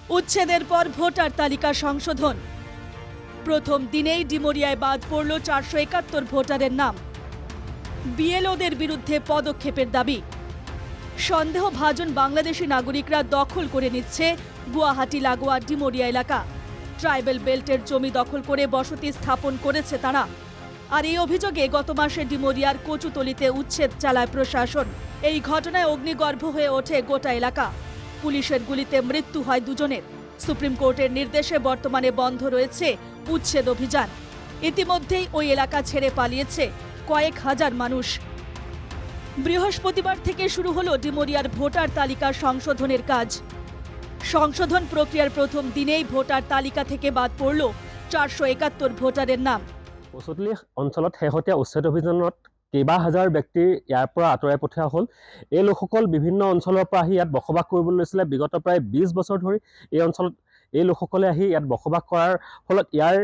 উচ্ছেদের পর ভোটার তালিকা সংশোধন। প্রথম দিনেই ডিমরিয়ায় বাদ পড়ল 471 ভোটারের নাম। বিএলওদের বিরুদ্ধে পদক্ষেপের দাবি। সন্দেহভাজন বাংলাদেশি নাগরিকরা দখল করে নিচ্ছে গুয়াহাটি লাগোয়া ডিমরিয়া এলাকা। ট্রাইবেল বেল্টের জমি দখল করে বসতি স্থাপন করেছে তারা। আর এই অভিযোগে গত মাসে ডিমরিয়ার কচুতলিতে উচ্ছেদ চালায় প্রশাসন। এই ঘটনায় অগ্নিগর্ভ হয়ে ওঠে গোটা এলাকা। পুলিশের গুলিতে মৃত্যু হয় দুজনের। সুপ্রিম কোর্টের নির্দেশে বর্তমানে বন্ধ রয়েছে উচ্ছেদ অভিযান। ইতিমধ্যেই ওই এলাকা ছেড়ে পালিয়েছে কয়েক হাজার মানুষ। বৃহস্পতিবার থেকে শুরু হলো ডিমরিয়ার ভোটার তালিকা সংশোধনের কাজ। সংশোধন প্রক্রিয়ার প্রথম দিনেই ভোটার তালিকা থেকে বাদ পড়ল 471 ভোটারের নাম। কচুতলি অঞ্চলত শেহতীয়া উচ্ছেদ অভিযানত কেইবা হাজাৰ ব্যক্তি ইয়াৰ পৰা আঁতৰাই পঠিওৱা হ'ল। এই লোকসকল বিভিন্ন অঞ্চলৰ পৰা আহি ইয়াত বসবাস কৰিবলৈ লৈছিলে। বিগত প্ৰায় 20 বছৰ ধৰি এই অঞ্চলত এই লোকসকলে আহি ইয়াত বসবাস কৰাৰ ফলত ইয়াৰ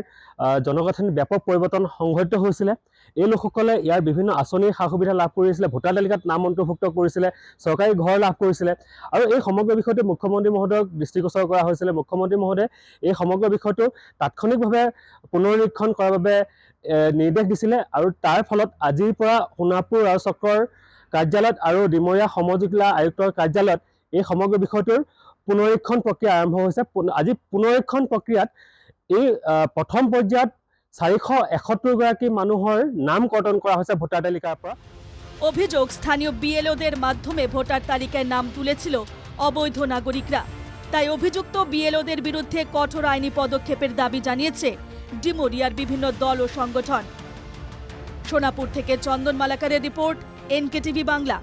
জনগাঁথনিত ব্যাপক পৰিৱৰ্তন সংঘটিত হৈছিলে। এই লোকসকলে ইয়াৰ বিভিন্ন আঁচনিৰ সা সুবিধা লাভ কৰিছিলে, ভোটাৰ তালিকাত নাম অন্তৰ্ভুক্ত কৰিছিলে, চৰকাৰী ঘৰ লাভ কৰিছিলে। আৰু এই সমগ্ৰ বিষয়টো মুখ্যমন্ত্ৰী মহোদয়ক দৃষ্টিগোচৰ কৰা হৈছিলে। মুখ্যমন্ত্ৰী মহোদয়ে এই সমগ্ৰ বিষয়টো তাৎক্ষণিকভাৱে পুনৰীক্ষণ কৰাৰ বাবে নিৰ্দেশ দিছিলে। আৰু তাৰ ফলত আজিৰ পৰা সোণাপুৰ ৰাজ চক্ৰৰ কাৰ্যালয়ত আৰু ডিমৰীয়া সমজিলা আয়ুক্তৰ কাৰ্যালয়ত এই সমগ্ৰ বিষয়টোৰ পুনৰীক্ষণ প্ৰক্ৰিয়া আৰম্ভ হৈছে। আজি পুনৰীক্ষণ প্ৰক্ৰিয়াত এই প্ৰথম পৰ্যায়ত 471 গৰাকী মানুহৰ নাম কৰ্তন কৰা হৈছে ভোটাৰ তালিকাৰ পৰা। অভিযোগ, স্থানীয় বিএলওদের মাধ্যমে ভোটার তালিকায় নাম তুলেছিল অবৈধ নাগরিকরা। তাই অভিযুক্ত বিএলওদের বিরুদ্ধে কঠোর আইনি পদক্ষেপের দাবি জানিয়েছে ডিমরিয়ার বিভিন্ন দল ও সংগঠন। সোনাপুর থেকে চন্দন মালাকারের রিপোর্ট, এনকেটিভি বাংলা।